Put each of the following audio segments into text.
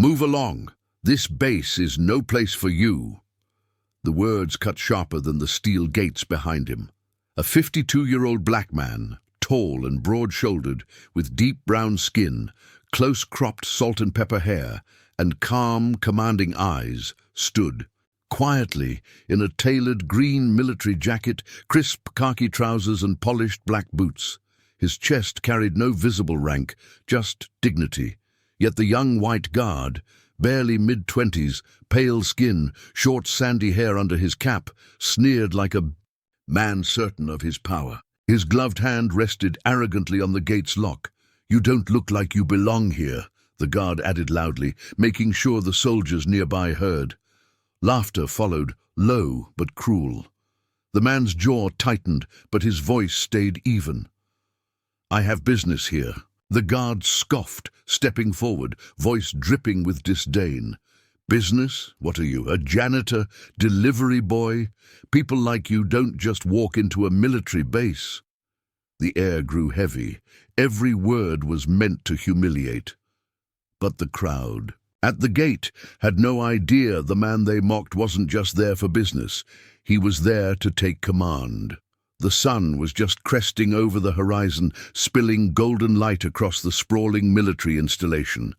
"Move along. This base is no place for you." The words cut sharper than the steel gates behind him. A 52-year-old black man, tall and broad-shouldered, with deep brown skin, close-cropped salt and pepper hair, and calm, commanding eyes, stood quietly in a tailored green military jacket, crisp khaki trousers and polished black boots. His chest carried no visible rank, just dignity. Yet the young white guard, barely mid-20s, pale skin, short sandy hair under his cap, sneered like a man certain of his power. His gloved hand rested arrogantly on the gate's lock. "You don't look like you belong here," the guard added loudly, making sure the soldiers nearby heard. Laughter followed, low but cruel. The man's jaw tightened, but his voice stayed even. "I have business here." The guard scoffed, stepping forward, voice dripping with disdain. "Business? What are you, a janitor? Delivery boy? People like you don't just walk into a military base." The air grew heavy. Every word was meant to humiliate. But the crowd, at the gate, had no idea the man they mocked wasn't just there for business. He was there to take command. The sun was just cresting over the horizon, spilling golden light across the sprawling military installation.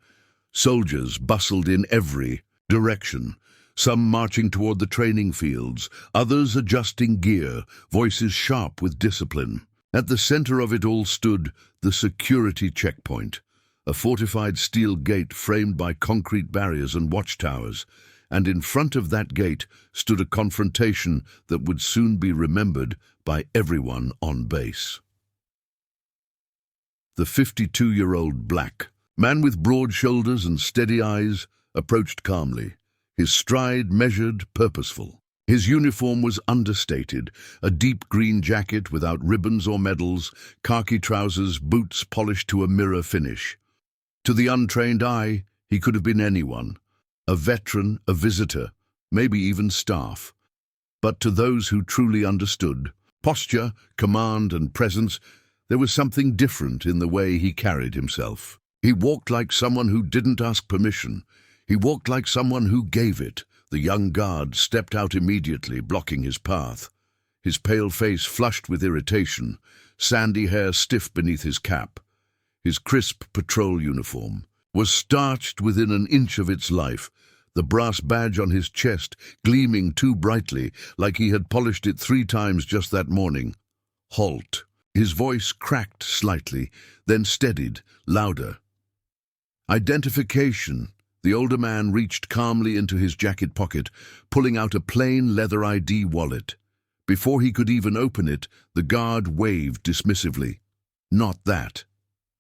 Soldiers bustled in every direction, some marching toward the training fields, others adjusting gear, voices sharp with discipline. At the center of it all stood the security checkpoint, a fortified steel gate framed by concrete barriers and watchtowers, and in front of that gate stood a confrontation that would soon be remembered by everyone on base. The 52-year-old black man with broad shoulders and steady eyes approached calmly, his stride measured, purposeful. His uniform was understated, a deep green jacket without ribbons or medals, khaki trousers, boots polished to a mirror finish. To the untrained eye, he could have been anyone, a veteran, a visitor, maybe even staff. But to those who truly understood, posture, command, and presence, there was something different in the way he carried himself. He walked like someone who didn't ask permission. He walked like someone who gave it. The young guard stepped out immediately, blocking his path. His pale face flushed with irritation, sandy hair stiff beneath his cap. His crisp patrol uniform was starched within an inch of its life, the brass badge on his chest gleaming too brightly, like he had polished it 3 times just that morning. "Halt." His voice cracked slightly, then steadied, louder. "Identification." The older man reached calmly into his jacket pocket, pulling out a plain leather ID wallet. Before he could even open it, the guard waved dismissively. "Not that.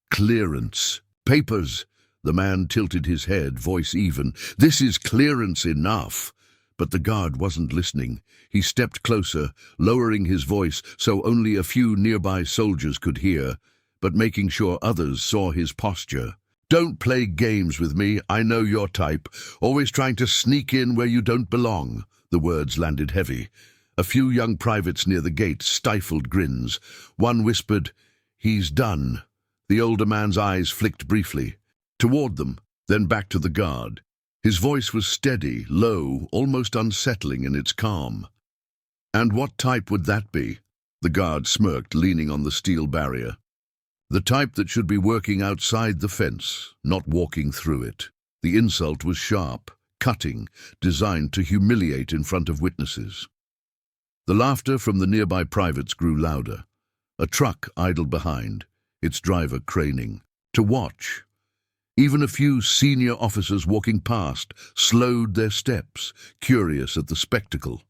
Clearance. Papers." The man tilted his head, voice even. "This is clearance enough." But the guard wasn't listening. He stepped closer, lowering his voice so only a few nearby soldiers could hear, but making sure others saw his posture. "Don't play games with me. I know your type. Always trying to sneak in where you don't belong." The words landed heavy. A few young privates near the gate stifled grins. One whispered, "He's done." The older man's eyes flicked briefly, toward them, then back to the guard. His voice was steady, low, almost unsettling in its calm. "And what type would that be?" The guard smirked, leaning on the steel barrier. "The type that should be working outside the fence, not walking through it." The insult was sharp, cutting, designed to humiliate in front of witnesses. The laughter from the nearby privates grew louder. A truck idled behind, its driver craning to watch. Even a few senior officers walking past slowed their steps, curious at the spectacle.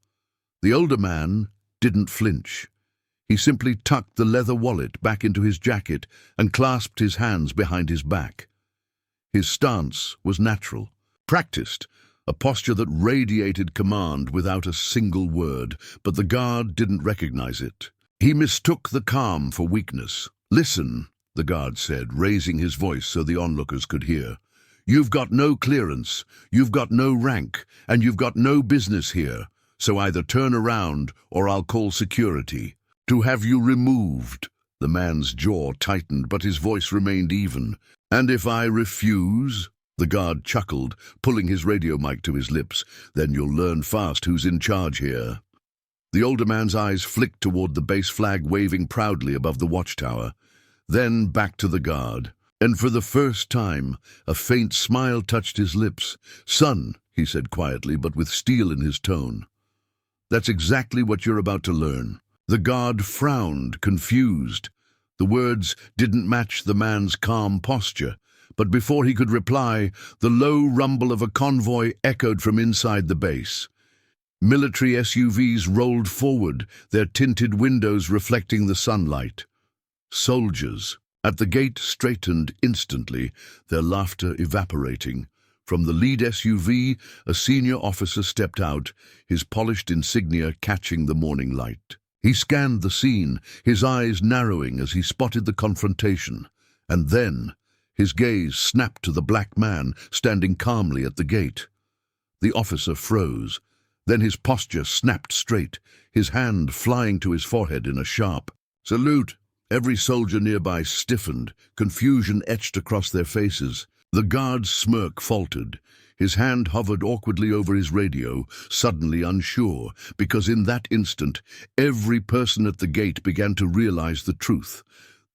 The older man didn't flinch. He simply tucked the leather wallet back into his jacket and clasped his hands behind his back. His stance was natural, practiced, a posture that radiated command without a single word, but the guard didn't recognize it. He mistook the calm for weakness. "Listen," the guard said, raising his voice so the onlookers could hear. "You've got no clearance, you've got no rank, and you've got no business here, so either turn around or I'll call security to have you removed." The man's jaw tightened, but his voice remained even. "And if I refuse?" The guard chuckled, pulling his radio mic to his lips. "Then you'll learn fast who's in charge here." The older man's eyes flicked toward the base flag waving proudly above the watchtower, then back to the guard. And for the first time, a faint smile touched his lips. "Son," he said quietly, but with steel in his tone, "that's exactly what you're about to learn." The guard frowned, confused. The words didn't match the man's calm posture, but before he could reply, the low rumble of a convoy echoed from inside the base. Military SUVs rolled forward, their tinted windows reflecting the sunlight. Soldiers. At the gate straightened instantly, their laughter evaporating. From the lead SUV, a senior officer stepped out, his polished insignia catching the morning light. He scanned the scene, his eyes narrowing as he spotted the confrontation. And then, his gaze snapped to the black man standing calmly at the gate. The officer froze. Then his posture snapped straight, his hand flying to his forehead in a sharp salute. Every soldier nearby stiffened, confusion etched across their faces. The guard's smirk faltered. His hand hovered awkwardly over his radio, suddenly unsure, because in that instant, every person at the gate began to realize the truth.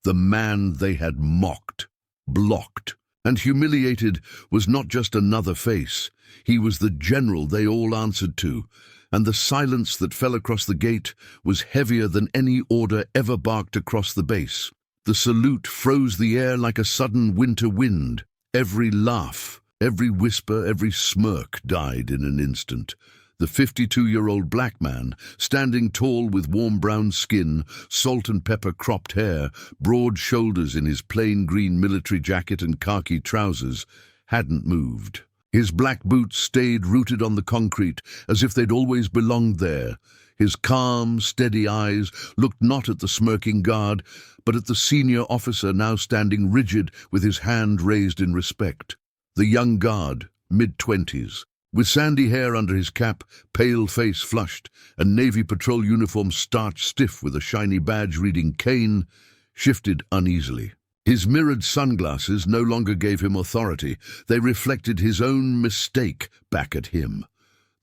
The man they had mocked, blocked, and humiliated was not just another face. He was the general they all answered to, and the silence that fell across the gate was heavier than any order ever barked across the base. The salute froze the air like a sudden winter wind. Every laugh, every whisper, every smirk died in an instant. The 52-year-old black man, standing tall with warm brown skin, salt and pepper cropped hair, broad shoulders in his plain green military jacket and khaki trousers, hadn't moved. His black boots stayed rooted on the concrete, as if they'd always belonged there. His calm, steady eyes looked not at the smirking guard, but at the senior officer now standing rigid with his hand raised in respect. The young guard, mid-20s, with sandy hair under his cap, pale face flushed, and Navy patrol uniform starched stiff with a shiny badge reading Kane, shifted uneasily. His mirrored sunglasses no longer gave him authority. They reflected his own mistake back at him.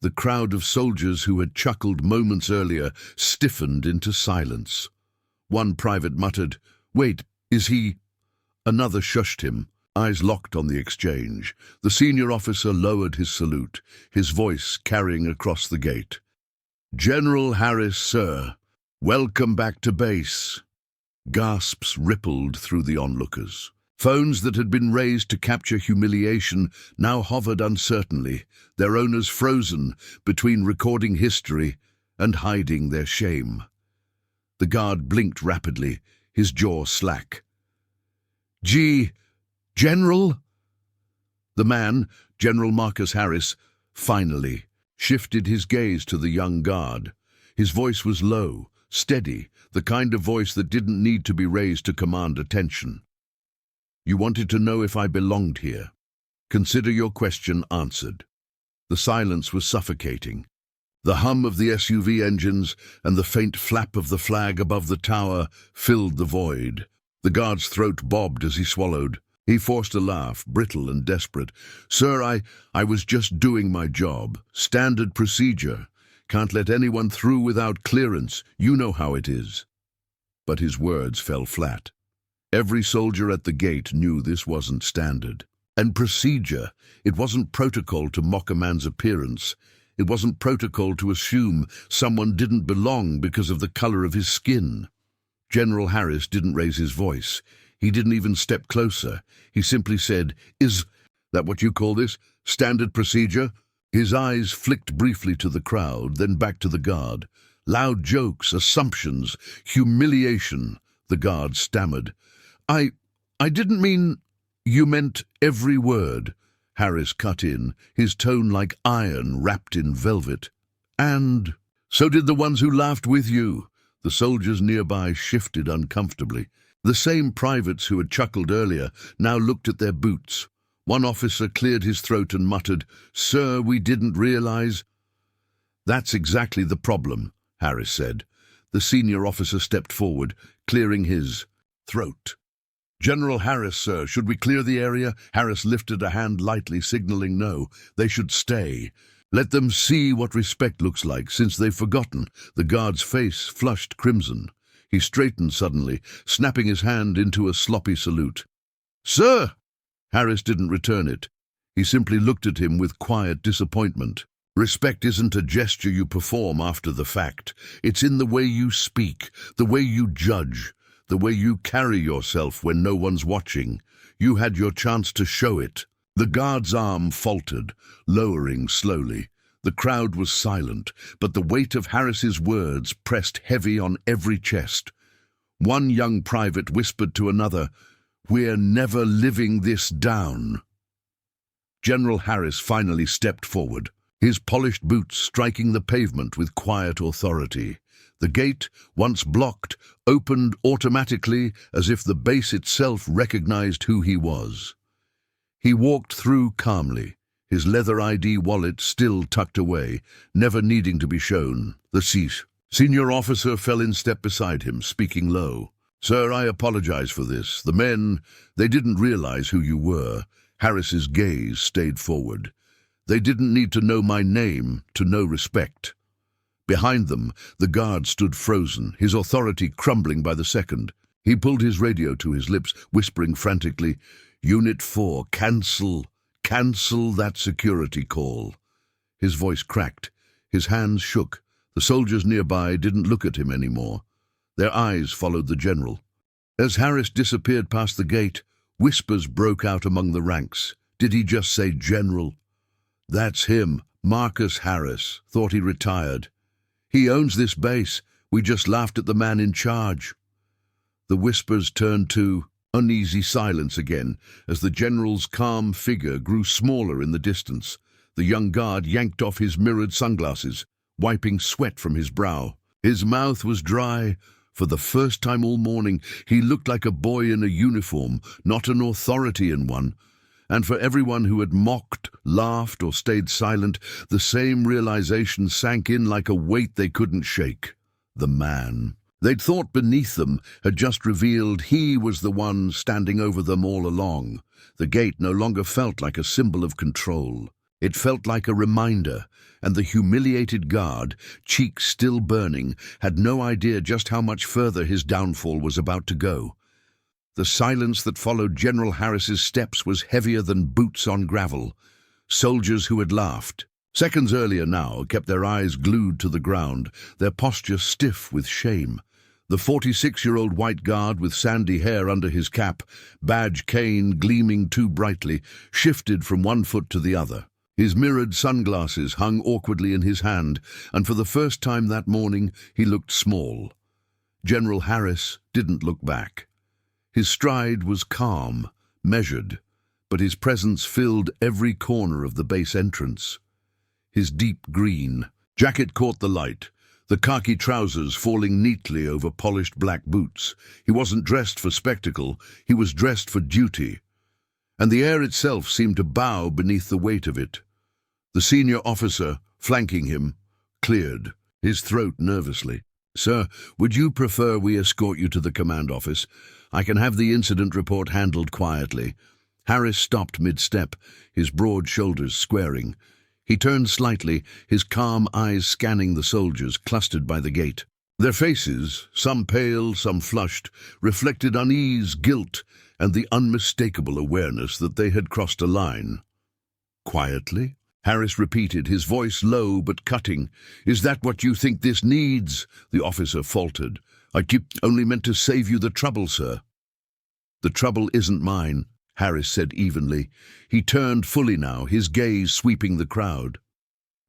The crowd of soldiers who had chuckled moments earlier stiffened into silence. One private muttered, "Wait, is he—" Another shushed him, eyes locked on the exchange. The senior officer lowered his salute, his voice carrying across the gate. "General Harris, sir. Welcome back to base." Gasps rippled through the onlookers. Phones that had been raised to capture humiliation now hovered uncertainly, their owners frozen between recording history and hiding their shame. The guard blinked rapidly, his jaw slack. General?" The man, General Marcus Harris, finally shifted his gaze to the young guard. His voice was low, steady, the kind of voice that didn't need to be raised to command attention. "You wanted to know if I belonged here. Consider your question answered." The silence was suffocating. The hum of the SUV engines and the faint flap of the flag above the tower filled the void. The guard's throat bobbed as he swallowed. He forced a laugh, brittle and desperate. "Sir, I was just doing my job. Standard procedure. Can't let anyone through without clearance. You know how it is." But his words fell flat. Every soldier at the gate knew this wasn't standard. And procedure, it wasn't protocol to mock a man's appearance. It wasn't protocol to assume someone didn't belong because of the color of his skin. General Harris didn't raise his voice. He didn't even step closer. He simply said, "Is that what you call this? Standard procedure?" His eyes flicked briefly to the crowd, then back to the guard. Loud jokes, assumptions, humiliation, the guard stammered. I didn't mean—" "You meant every word," Harris cut in, his tone like iron wrapped in velvet. "And so did the ones who laughed with you." The soldiers nearby shifted uncomfortably. The same privates who had chuckled earlier now looked at their boots. One officer cleared his throat and muttered, "Sir, we didn't realize—" "That's exactly the problem," Harris said. The senior officer stepped forward, clearing his throat. General Harris, sir, should we clear the area? Harris lifted a hand lightly, signaling no. They should stay. Let them see what respect looks like, since they've forgotten. The guard's face flushed crimson. He straightened suddenly, snapping his hand into a sloppy salute. Sir! Harris didn't return it. He simply looked at him with quiet disappointment. Respect isn't a gesture you perform after the fact. It's in the way you speak, the way you judge, the way you carry yourself when no one's watching. You had your chance to show it. The guard's arm faltered, lowering slowly. The crowd was silent, but the weight of Harris's words pressed heavy on every chest. One young private whispered to another, "We're never living this down." General Harris finally stepped forward, his polished boots striking the pavement with quiet authority. The gate, once blocked, opened automatically as if the base itself recognized who he was. He walked through calmly, his leather ID wallet still tucked away, never needing to be shown. The senior officer fell in step beside him, speaking low. "Sir, I apologize for this. The men, they didn't realize who you were." Harris's gaze stayed forward. "They didn't need to know my name to know respect." Behind them, the guard stood frozen, his authority crumbling by the second. He pulled his radio to his lips, whispering frantically, "Unit 4, cancel that security call." His voice cracked, his hands shook. The soldiers nearby didn't look at him anymore. Their eyes followed the general. As Harris disappeared past the gate, whispers broke out among the ranks. Did he just say general? That's him, Marcus Harris. Thought he retired. He owns this base. We just laughed at the man in charge. The whispers turned to uneasy silence again as the general's calm figure grew smaller in the distance. The young guard yanked off his mirrored sunglasses, wiping sweat from his brow. His mouth was dry. For the first time all morning, he looked like a boy in a uniform, not an authority in one. And for everyone who had mocked, laughed, or stayed silent, the same realization sank in like a weight they couldn't shake. The man they'd thought beneath them had just revealed he was the one standing over them all along. The gate no longer felt like a symbol of control. It felt like a reminder, and the humiliated guard, cheeks still burning, had no idea just how much further his downfall was about to go. The silence that followed General Harris's steps was heavier than boots on gravel. Soldiers who had laughed seconds earlier now kept their eyes glued to the ground, their posture stiff with shame. The 46-year-old white guard with sandy hair under his cap, badge cane gleaming too brightly, shifted from one foot to the other. His mirrored sunglasses hung awkwardly in his hand, and for the first time that morning he looked small. General Harris didn't look back. His stride was calm, measured, but his presence filled every corner of the base entrance. His deep green jacket caught the light, the khaki trousers falling neatly over polished black boots. He wasn't dressed for spectacle, he was dressed for duty. And the air itself seemed to bow beneath the weight of it. The senior officer, flanking him, cleared, his throat nervously. "Sir, would you prefer we escort you to the command office? I can have the incident report handled quietly." Harris stopped mid-step, his broad shoulders squaring. He turned slightly, his calm eyes scanning the soldiers clustered by the gate. Their faces, some pale, some flushed, reflected unease, guilt, and the unmistakable awareness that they had crossed a line. "Quietly?" Harris repeated, his voice low but cutting. "Is that what you think this needs?" The officer faltered. "I only meant to save you the trouble, sir." "The trouble isn't mine," Harris said evenly. He turned fully now, his gaze sweeping the crowd.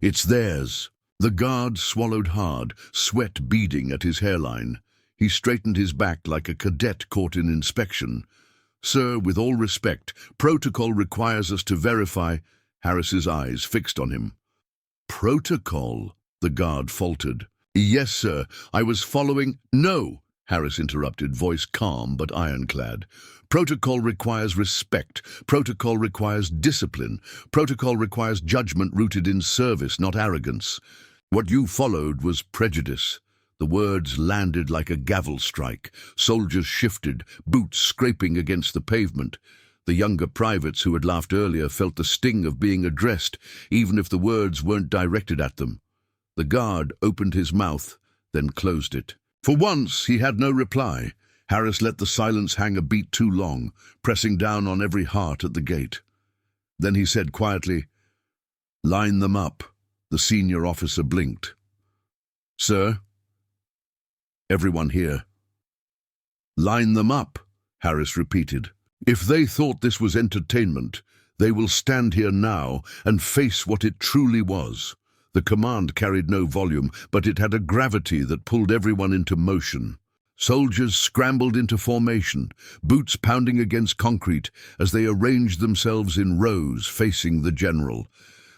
"It's theirs." The guard swallowed hard, sweat beading at his hairline. He straightened his back like a cadet caught in inspection. "Sir, with all respect, protocol requires us to verify—" Harris's eyes fixed on him. "Protocol?" the guard faltered. "Yes, sir, I was following—" "No!" Harris interrupted, voice calm but ironclad. "Protocol requires respect. Protocol requires discipline. Protocol requires judgment rooted in service, not arrogance. What you followed was prejudice. The words landed like a gavel strike. Soldiers shifted, boots scraping against the pavement. The younger privates who had laughed earlier felt the sting of being addressed, even if the words weren't directed at them. The guard opened his mouth, then closed it. For once, he had no reply. Harris let the silence hang a beat too long, pressing down on every heart at the gate. Then he said quietly, "Line them up." The senior officer blinked. "Sir?" "Everyone here." "Line them up," Harris repeated. "If they thought this was entertainment, they will stand here now and face what it truly was." The command carried no volume, but it had a gravity that pulled everyone into motion. Soldiers scrambled into formation, boots pounding against concrete as they arranged themselves in rows facing the general.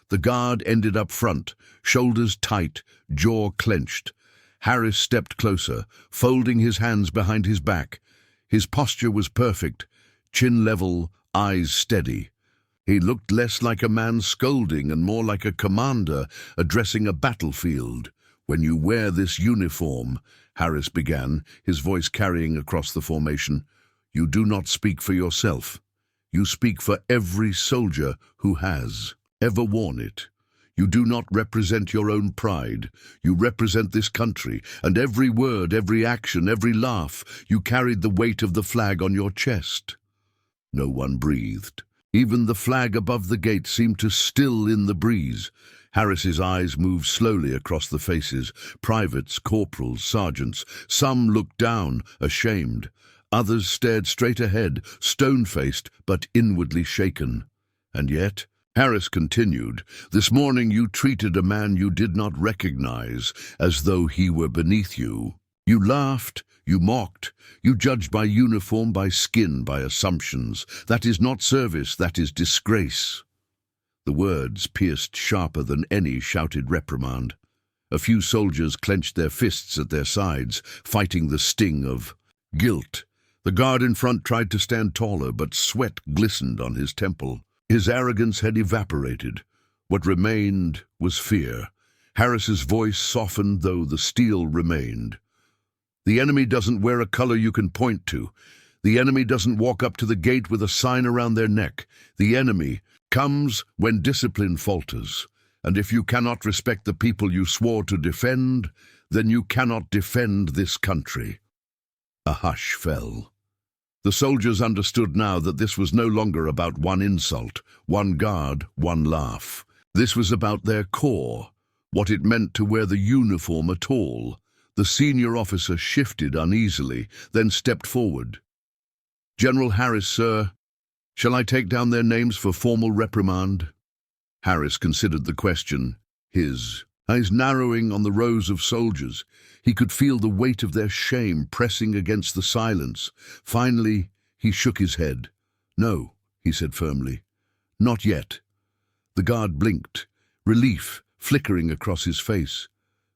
The guard ended up front, shoulders tight, jaw clenched. Harris stepped closer, folding his hands behind his back. His posture was perfect, chin level, eyes steady. He looked less like a man scolding and more like a commander addressing a battlefield. "When you wear this uniform," Harris began, his voice carrying across the formation, "you do not speak for yourself. You speak for every soldier who has ever worn it. You do not represent your own pride. You represent this country, and every word, every action, every laugh, you carried the weight of the flag on your chest." No one breathed. Even the flag above the gate seemed to still in the breeze. Harris's eyes moved slowly across the faces, privates, corporals, sergeants. Some looked down, ashamed. Others stared straight ahead, stone-faced but inwardly shaken. And yet, Harris continued, "This morning you treated a man you did not recognize as though he were beneath you. You laughed, you mocked, you judged by uniform, by skin, by assumptions. That is not service, that is disgrace." The words pierced sharper than any shouted reprimand. A few soldiers clenched their fists at their sides, fighting the sting of guilt. The guard in front tried to stand taller, but sweat glistened on his temple. His arrogance had evaporated. What remained was fear. Harris's voice softened, though the steel remained. "The enemy doesn't wear a color you can point to. The enemy doesn't walk up to the gate with a sign around their neck. The enemy comes when discipline falters. And if you cannot respect the people you swore to defend, then you cannot defend this country." A hush fell. The soldiers understood now that this was no longer about one insult, one guard, one laugh. This was about their core, what it meant to wear the uniform at all. The senior officer shifted uneasily, then stepped forward. "General Harris, sir. Shall I take down their names for formal reprimand?" Harris considered the question, his eyes narrowing on the rows of soldiers. He could feel the weight of their shame pressing against the silence. Finally, he shook his head. "No," he said firmly. "Not yet." The guard blinked, relief flickering across his face.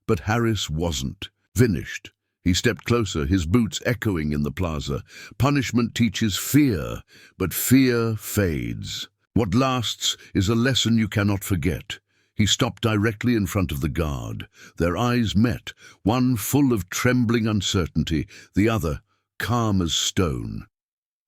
But Harris wasn't finished. He stepped closer, his boots echoing in the plaza. Punishment teaches fear, but fear fades. What lasts is a lesson you cannot forget. He stopped directly in front of the guard. Their eyes met, one full of trembling uncertainty, the other calm as stone.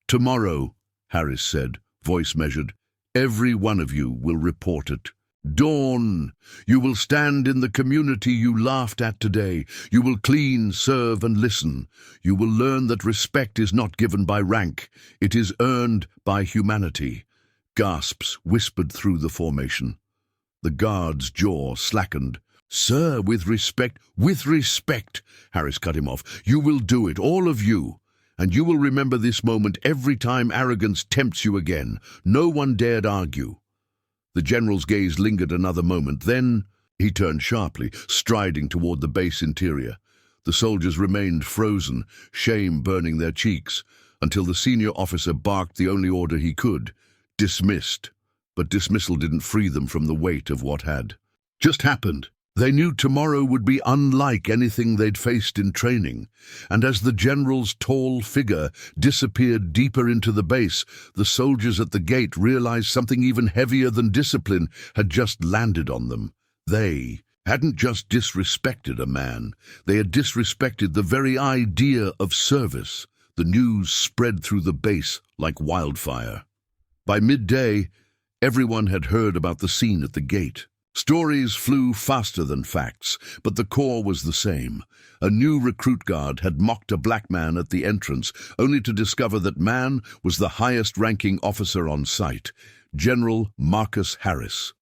"Tomorrow," Harris said, voice measured, "every one of you will report at dawn. You will stand in the community you laughed at today. You will clean, serve, and listen. You will learn that respect is not given by rank. It is earned by humanity." Gasps whispered through the formation. The guard's jaw slackened. "Sir, with respect." "With respect," Harris cut him off. "You will do it, all of you. And you will remember this moment every time arrogance tempts you again. No one dared argue." The general's gaze lingered another moment. Then he turned sharply, striding toward the base interior. The soldiers remained frozen, shame burning their cheeks, until the senior officer barked the only order he could: "Dismissed." But dismissal didn't free them from the weight of what had just happened. They knew tomorrow would be unlike anything they'd faced in training, and as the general's tall figure disappeared deeper into the base, the soldiers at the gate realized something even heavier than discipline had just landed on them. They hadn't just disrespected a man, they had disrespected the very idea of service. The news spread through the base like wildfire. By midday, everyone had heard about the scene at the gate. Stories flew faster than facts, but the core was the same. A new recruit guard had mocked a black man at the entrance, only to discover that man was the highest-ranking officer on site, General Marcus Harris.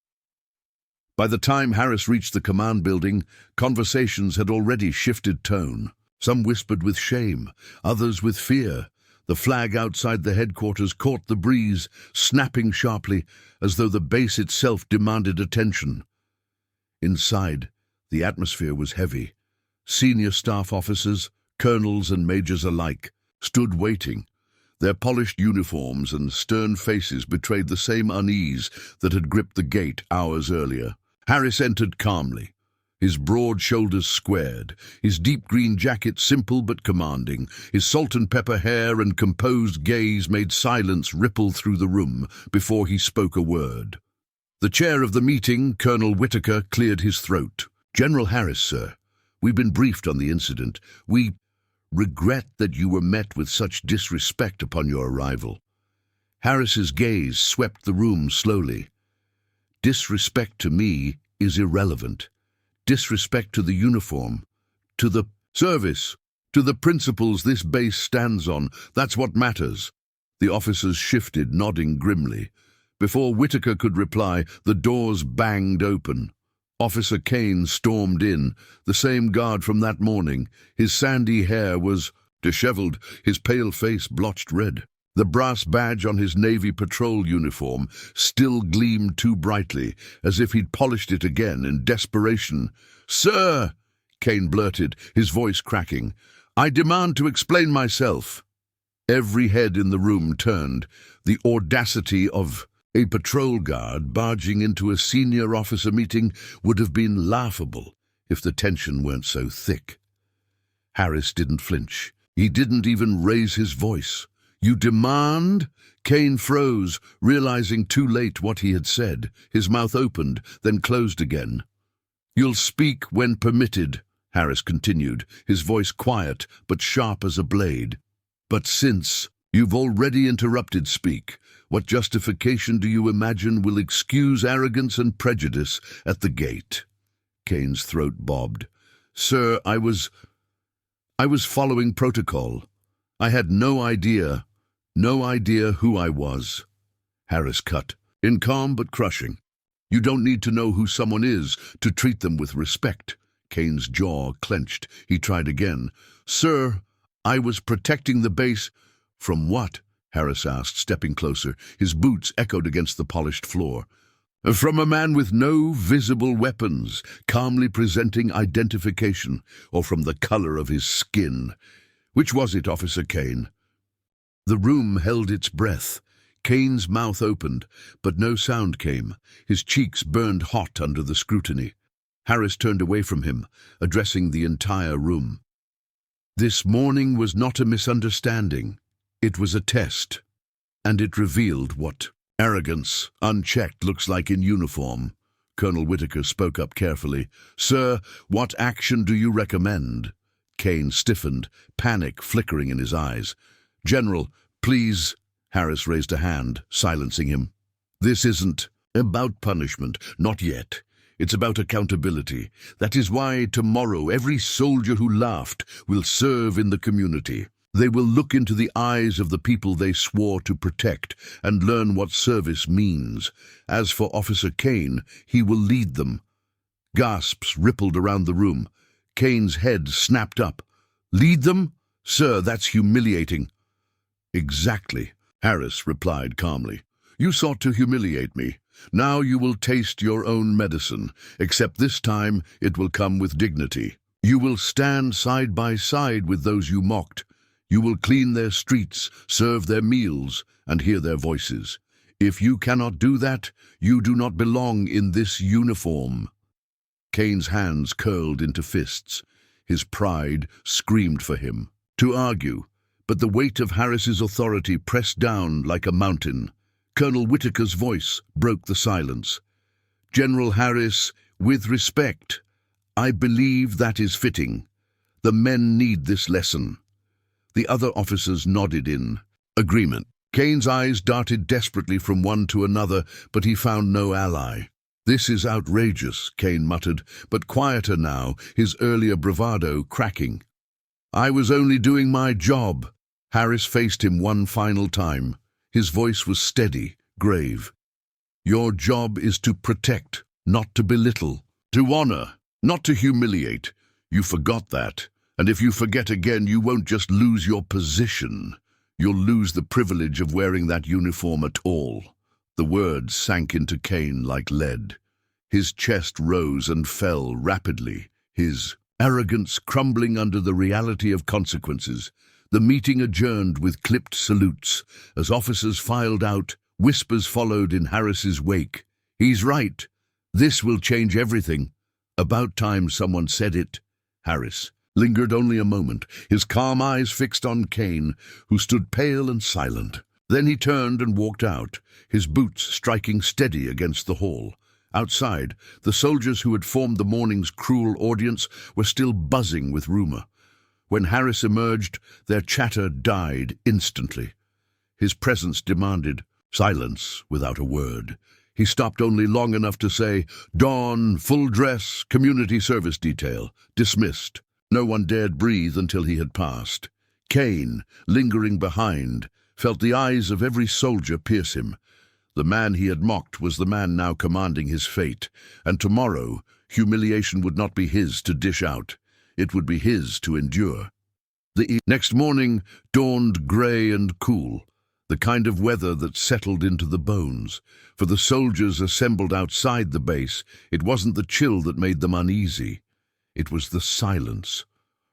By the time Harris reached the command building, conversations had already shifted tone. Some whispered with shame, others with fear. The flag outside the headquarters caught the breeze, snapping sharply, as though the base itself demanded attention. Inside, the atmosphere was heavy. Senior staff officers, colonels and majors alike, stood waiting. Their polished uniforms and stern faces betrayed the same unease that had gripped the gate hours earlier. Harris entered calmly, his broad shoulders squared, his deep green jacket simple but commanding. His salt and pepper hair and composed gaze made silence ripple through the room before he spoke a word. The chair of the meeting, Colonel Whitaker, cleared his throat. "General Harris, sir, we've been briefed on the incident. We regret that you were met with such disrespect upon your arrival." Harris's gaze swept the room slowly. "Disrespect to me is irrelevant. Disrespect to the uniform, to the service, to the principles this base stands on, that's what matters." The officers shifted, nodding grimly. Before Whitaker could reply, the doors banged open. Officer Kane stormed in, the same guard from that morning. His sandy hair was disheveled, his pale face blotched red. The brass badge on his Navy patrol uniform still gleamed too brightly, as if he'd polished it again in desperation. "Sir," Kane blurted, his voice cracking, "I demand to explain myself." Every head in the room turned. The audacity of a patrol guard barging into a senior officer meeting would have been laughable if the tension weren't so thick. Harris didn't flinch. He didn't even raise his voice. "You demand?" Kane froze, realizing too late what he had said. His mouth opened, then closed again. "You'll speak when permitted," Harris continued, his voice quiet but sharp as a blade. "But since you've already interrupted speak, what justification do you imagine will excuse arrogance and prejudice at the gate?" Kane's throat bobbed. "Sir, I was following protocol. I had no idea who I was." Harris cut, in calm but crushing. "You don't need to know who someone is to treat them with respect." Kane's jaw clenched. He tried again. "Sir, I was protecting the base." "From what?" Harris asked, stepping closer. His boots echoed against the polished floor. "From a man with no visible weapons, calmly presenting identification, or from the color of his skin. Which was it, Officer Kane?" The room held its breath. Kane's mouth opened, but no sound came. His cheeks burned hot under the scrutiny. Harris turned away from him, addressing the entire room. "This morning was not a misunderstanding. It was a test, and it revealed what arrogance, unchecked, looks like in uniform." Colonel Whitaker spoke up carefully. "Sir, what action do you recommend?" Kane stiffened, panic flickering in his eyes. "General, please." Harris raised a hand, silencing him. "This isn't about punishment, not yet. It's about accountability. That is why tomorrow every soldier who laughed will serve in the community. They will look into the eyes of the people they swore to protect and learn what service means. As for Officer Kane, he will lead them." Gasps rippled around the room. Kane's head snapped up. "Lead them? Sir, that's humiliating." "Exactly," Harris replied calmly. "You sought to humiliate me. Now you will taste your own medicine, except this time it will come with dignity. You will stand side by side with those you mocked. You will clean their streets, serve their meals, and hear their voices. If you cannot do that, you do not belong in this uniform." Kane's hands curled into fists. His pride screamed for him to argue, but the weight of Harris's authority pressed down like a mountain. Colonel Whitaker's voice broke the silence. "General Harris, with respect, I believe that is fitting. The men need this lesson. The other officers nodded in agreement. Kane's eyes darted desperately from one to another, but he found no ally. This is outrageous, Kane muttered, but quieter now, his earlier bravado cracking. I was only doing my job. Harris faced him one final time. His voice was steady, grave. Your job is to protect, not to belittle, to honor, not to humiliate. You forgot that, and if you forget again, you won't just lose your position. You'll lose the privilege of wearing that uniform at all. The words sank into Kane like lead. His chest rose and fell rapidly, his arrogance crumbling under the reality of consequences. The meeting adjourned with clipped salutes. As officers filed out, whispers followed in Harris's wake. He's right. This will change everything. About time someone said it. Harris lingered only a moment, his calm eyes fixed on Kane, who stood pale and silent. Then he turned and walked out, his boots striking steady against the hall. Outside, the soldiers who had formed the morning's cruel audience were still buzzing with rumor. When Harris emerged, their chatter died instantly. His presence demanded silence without a word. He stopped only long enough to say, "Dawn, full dress, community service detail, dismissed." No one dared breathe until he had passed. Kane, lingering behind, felt the eyes of every soldier pierce him. The man he had mocked was the man now commanding his fate, and tomorrow humiliation would not be his to dish out. It would be his to endure. The next morning dawned grey and cool, the kind of weather that settled into the bones. For the soldiers assembled outside the base, it wasn't the chill that made them uneasy. It was the silence.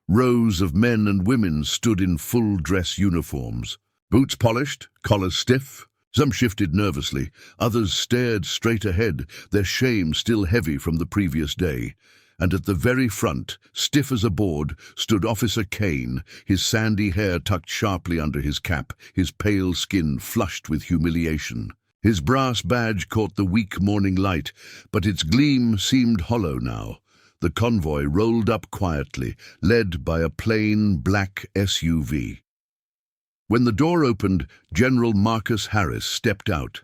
Rows of men and women stood in full-dress uniforms. Boots polished, collars stiff. Some shifted nervously, others stared straight ahead, their shame still heavy from the previous day. And at the very front, stiff as a board, stood Officer Kane, his sandy hair tucked sharply under his cap, his pale skin flushed with humiliation. His brass badge caught the weak morning light, but its gleam seemed hollow now. The convoy rolled up quietly, led by a plain black SUV. When the door opened, General Marcus Harris stepped out.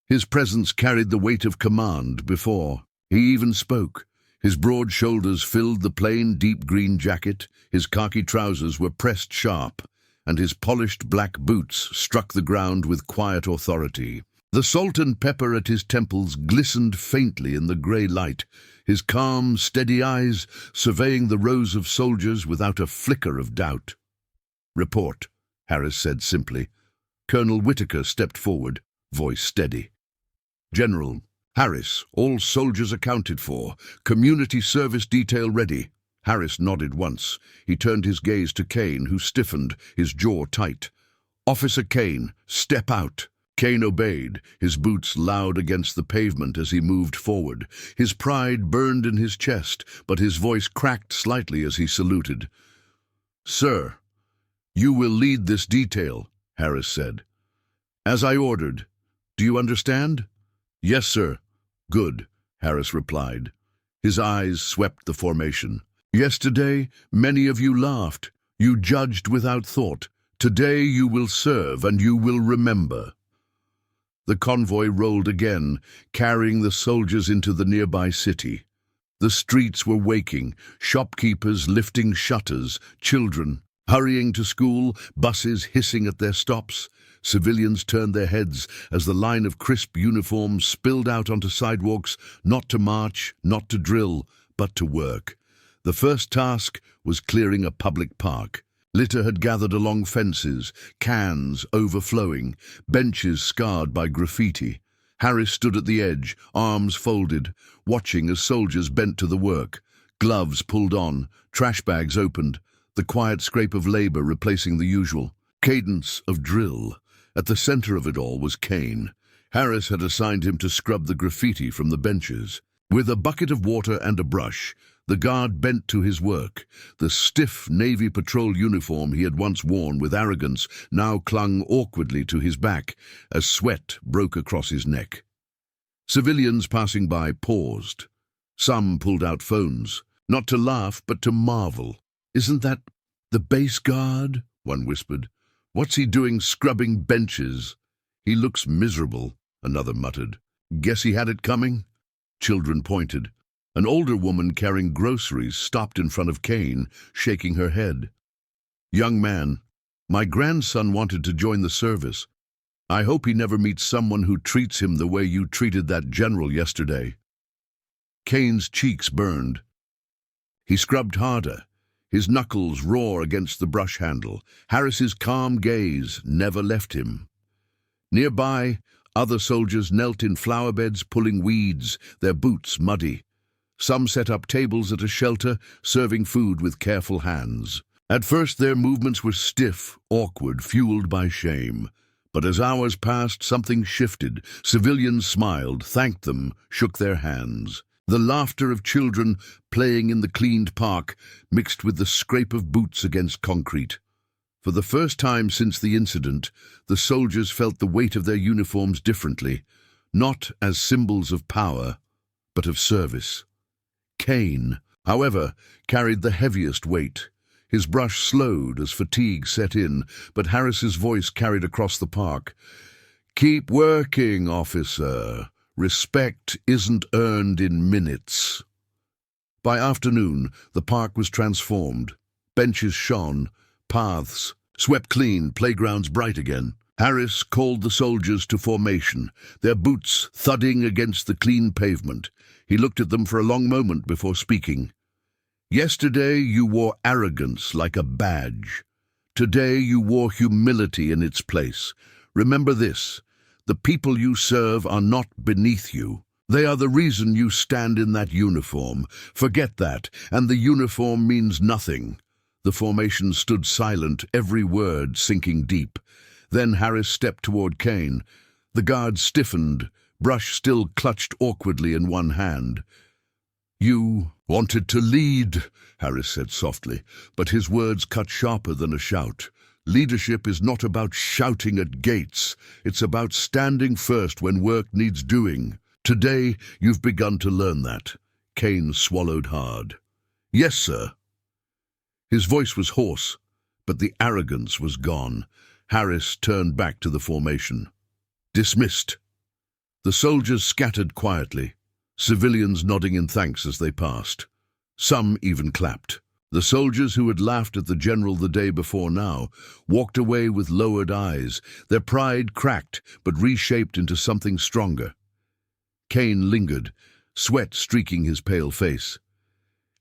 His presence carried the weight of command before he even spoke. His broad shoulders filled the plain, deep green jacket, his khaki trousers were pressed sharp, and his polished black boots struck the ground with quiet authority. The salt and pepper at his temples glistened faintly in the grey light, his calm, steady eyes surveying the rows of soldiers without a flicker of doubt. "Report," Harris said simply. Colonel Whitaker stepped forward, voice steady. "General, Harris, all soldiers accounted for. Community service detail ready." Harris nodded once. He turned his gaze to Kane, who stiffened, his jaw tight. "Officer Kane, step out." Kane obeyed, his boots loud against the pavement as he moved forward. His pride burned in his chest, but his voice cracked slightly as he saluted. "Sir, you will lead this detail," Harris said. "As I ordered. Do you understand?" "Yes, sir." "Good," Harris replied. His eyes swept the formation. "Yesterday, many of you laughed. You judged without thought. Today you will serve and you will remember." The convoy rolled again, carrying the soldiers into the nearby city. The streets were waking, shopkeepers lifting shutters, children hurrying to school, buses hissing at their stops. Civilians turned their heads as the line of crisp uniforms spilled out onto sidewalks, not to march, not to drill, but to work. The first task was clearing a public park. Litter had gathered along fences, cans overflowing, benches scarred by graffiti. Harris stood at the edge, arms folded, watching as soldiers bent to the work. Gloves pulled on, trash bags opened, the quiet scrape of labor replacing the usual cadence of drill. At the center of it all was Kane. Harris had assigned him to scrub the graffiti from the benches. With a bucket of water and a brush, the guard bent to his work. The stiff Navy patrol uniform he had once worn with arrogance now clung awkwardly to his back as sweat broke across his neck. Civilians passing by paused. Some pulled out phones. Not to laugh, but to marvel. "Isn't that the base guard?" one whispered. "What's he doing scrubbing benches?" "He looks miserable," another muttered. "Guess he had it coming?" Children pointed. An older woman carrying groceries stopped in front of Kane, shaking her head. "Young man, my grandson wanted to join the service. I hope he never meets someone who treats him the way you treated that general yesterday." Kane's cheeks burned. He scrubbed harder. His knuckles raw against the brush handle. Harris's calm gaze never left him. Nearby, other soldiers knelt in flower beds pulling weeds, their boots muddy. Some set up tables at a shelter, serving food with careful hands. At first their movements were stiff, awkward, fueled by shame. But as hours passed, something shifted. Civilians smiled, thanked them, shook their hands. The laughter of children playing in the cleaned park mixed with the scrape of boots against concrete. For the first time since the incident, the soldiers felt the weight of their uniforms differently, not as symbols of power, but of service. Kane, however, carried the heaviest weight. His brush slowed as fatigue set in, but Harris's voice carried across the park. "Keep working, officer. Respect isn't earned in minutes." By afternoon, the park was transformed. Benches shone, paths swept clean, playgrounds bright again. Harris called the soldiers to formation, their boots thudding against the clean pavement. He looked at them for a long moment before speaking. "Yesterday you wore arrogance like a badge. Today you wore humility in its place. Remember this. The people you serve are not beneath you. They are the reason you stand in that uniform. Forget that, and the uniform means nothing." The formation stood silent, every word sinking deep. Then Harris stepped toward Kane. The guard stiffened, brush still clutched awkwardly in one hand. "You wanted to lead," Harris said softly, but his words cut sharper than a shout. "Leadership is not about shouting at gates. It's about standing first when work needs doing. Today, you've begun to learn that." Kane swallowed hard. "Yes, sir." His voice was hoarse, but the arrogance was gone. Harris turned back to the formation. "Dismissed." The soldiers scattered quietly, civilians nodding in thanks as they passed. Some even clapped. The soldiers who had laughed at the general the day before now walked away with lowered eyes, their pride cracked but reshaped into something stronger. Kane lingered, sweat streaking his pale face.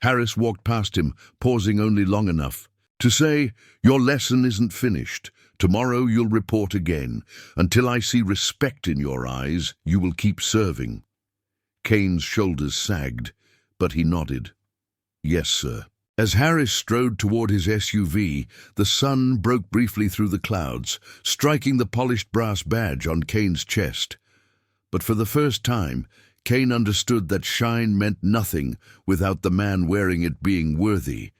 Harris walked past him, pausing only long enough to say, "Your lesson isn't finished. Tomorrow you'll report again. Until I see respect in your eyes, you will keep serving." Kane's shoulders sagged, but he nodded. "Yes, sir." As Harris strode toward his SUV, the sun broke briefly through the clouds, striking the polished brass badge on Kane's chest. But for the first time, Kane understood that shine meant nothing without the man wearing it being worthy.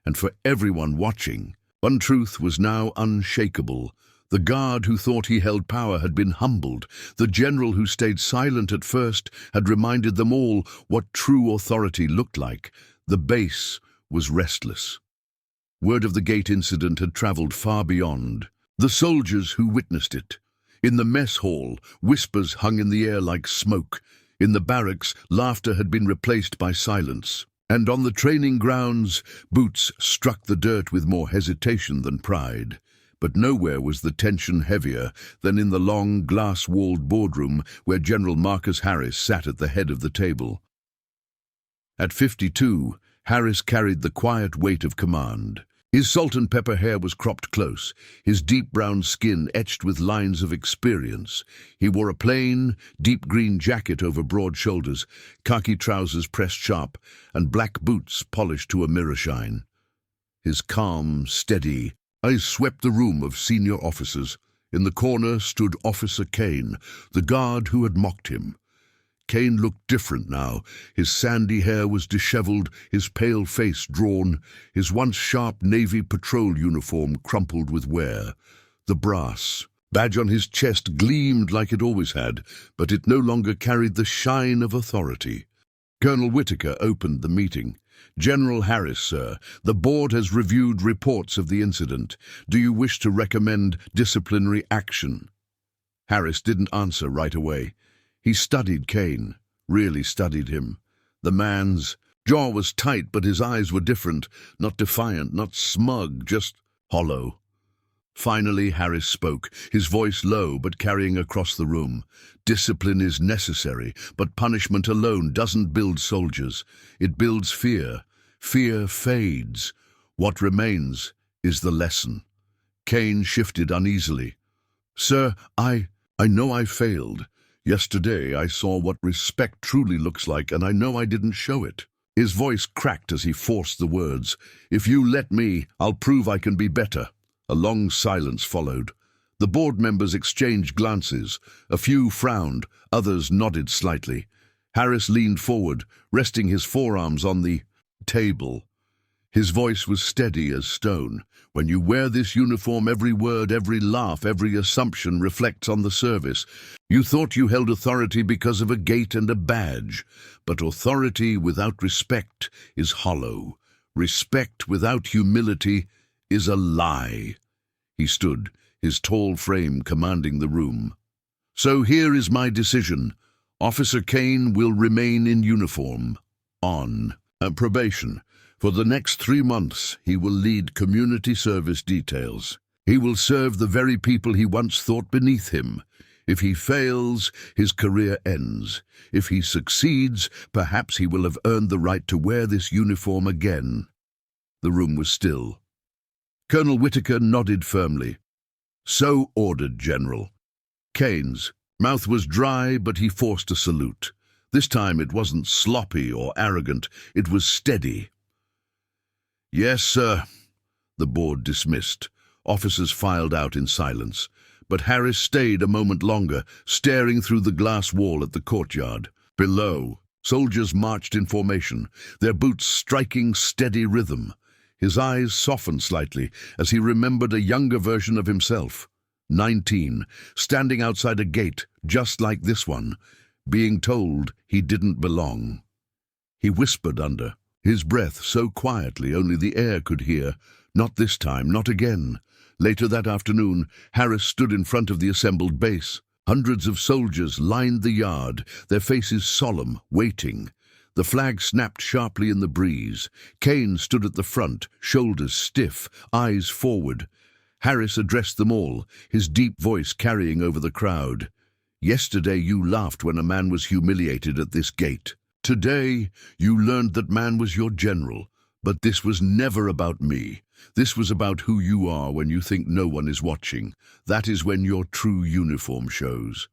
And for everyone watching, one truth was now unshakable. The guard who thought he held power had been humbled. The general who stayed silent at first had reminded them all what true authority looked like. The base was restless. Word of the gate incident had traveled far beyond the soldiers who witnessed it. In the mess hall, whispers hung in the air like smoke. In the barracks, laughter had been replaced by silence. And on the training grounds, boots struck the dirt with more hesitation than pride. But nowhere was the tension heavier than in the long, glass-walled boardroom where General Marcus Harris sat at the head of the table. At 52, Harris carried the quiet weight of command. His salt and pepper hair was cropped close, his deep brown skin etched with lines of experience. He wore a plain, deep green jacket over broad shoulders, khaki trousers pressed sharp, and black boots polished to a mirror shine. His calm, steady eyes swept the room of senior officers. In the corner stood Officer Kane, the guard who had mocked him. Kane looked different now. His sandy hair was disheveled, his pale face drawn, his once sharp Navy patrol uniform crumpled with wear. The brass badge on his chest gleamed like it always had, but it no longer carried the shine of authority. Colonel Whitaker opened the meeting. General Harris, sir. The board has reviewed reports of the incident. Do you wish to recommend disciplinary action? Harris didn't answer right away. He studied Kane, really studied him. The man's jaw was tight, but his eyes were different, not defiant, not smug, just hollow. Finally, Harris spoke, his voice low but carrying across the room. Discipline is necessary, but punishment alone doesn't build soldiers. It builds fear. Fear fades. What remains is the lesson. Kane shifted uneasily. Sir, I know I failed. Yesterday I saw what respect truly looks like, and I know I didn't show it. His voice cracked as he forced the words. If you let me, I'll prove I can be better. A long silence followed. The board members exchanged glances. A few frowned, others nodded slightly. Harris leaned forward, resting his forearms on the table. His voice was steady as stone. When you wear this uniform, every word, every laugh, every assumption reflects on the service. You thought you held authority because of a gate and a badge, but authority without respect is hollow. Respect without humility is a lie. He stood, his tall frame commanding the room. So here is my decision. Officer Kane will remain in uniform, on probation. For the next 3 months, he will lead community service details. He will serve the very people he once thought beneath him. If he fails, his career ends. If he succeeds, perhaps he will have earned the right to wear this uniform again. The room was still. Colonel Whitaker nodded firmly. So ordered, General. Kane's mouth was dry, but he forced a salute. This time it wasn't sloppy or arrogant, it was steady. Yes, sir. The board dismissed. Officers filed out in silence. But Harris stayed a moment longer, staring through the glass wall at the courtyard. Below, soldiers marched in formation, their boots striking steady rhythm. His eyes softened slightly as he remembered a younger version of himself, 19, standing outside a gate just like this one, being told he didn't belong. He whispered under, his breath so quietly only the air could hear, not this time, not again. Later that afternoon, Harris stood in front of the assembled base. Hundreds of soldiers lined the yard, their faces solemn, waiting. The flag snapped sharply in the breeze. Kane stood at the front, shoulders stiff, eyes forward. Harris addressed them all, his deep voice carrying over the crowd. Yesterday you laughed when a man was humiliated at this gate. Today you learned that man was your general. But this was never about me. This was about who you are when you think no one is watching. That is when your true uniform shows.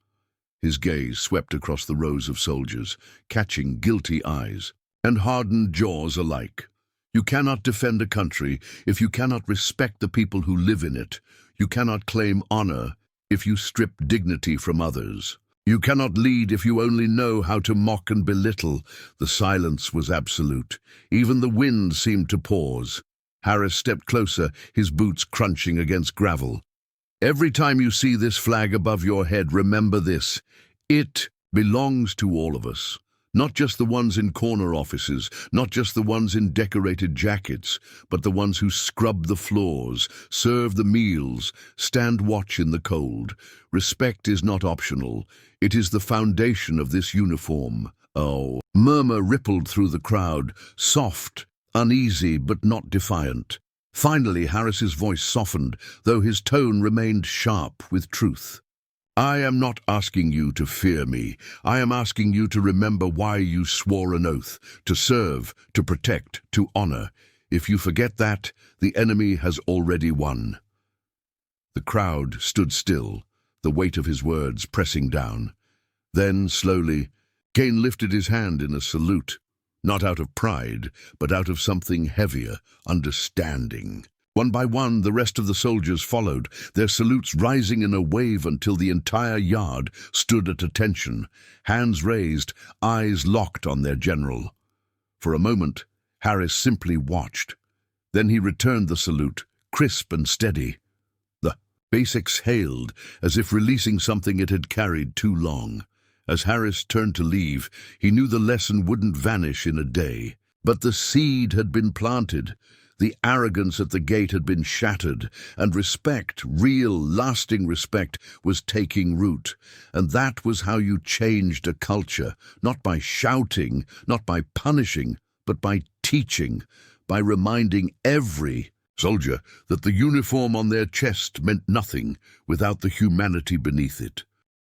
His gaze swept across the rows of soldiers, catching guilty eyes and hardened jaws alike. You cannot defend a country if you cannot respect the people who live in it. You cannot claim honor if you strip dignity from others. You cannot lead if you only know how to mock and belittle. The silence was absolute. Even the wind seemed to pause. Harris stepped closer, his boots crunching against gravel. Every time you see this flag above your head, remember this. It belongs to all of us. Not just the ones in corner offices, not just the ones in decorated jackets, but the ones who scrub the floors, serve the meals, stand watch in the cold. Respect is not optional. It is the foundation of this uniform. Oh, murmur rippled through the crowd, soft, uneasy, but not defiant. Finally, Harris's voice softened, though his tone remained sharp with truth. I am not asking you to fear me. I am asking you to remember why you swore an oath, to serve, to protect, to honor. If you forget that, the enemy has already won. The crowd stood still, the weight of his words pressing down. Then, slowly, Kane lifted his hand in a salute, not out of pride, but out of something heavier, understanding. One by one, the rest of the soldiers followed, their salutes rising in a wave until the entire yard stood at attention, hands raised, eyes locked on their general. For a moment, Harris simply watched. Then he returned the salute, crisp and steady. The base exhaled, as if releasing something it had carried too long. As Harris turned to leave, he knew the lesson wouldn't vanish in a day. But the seed had been planted, the arrogance at the gate had been shattered, and respect, real, lasting respect, was taking root. And that was how you changed a culture, not by shouting, not by punishing, but by teaching, by reminding every soldier that the uniform on their chest meant nothing without the humanity beneath it.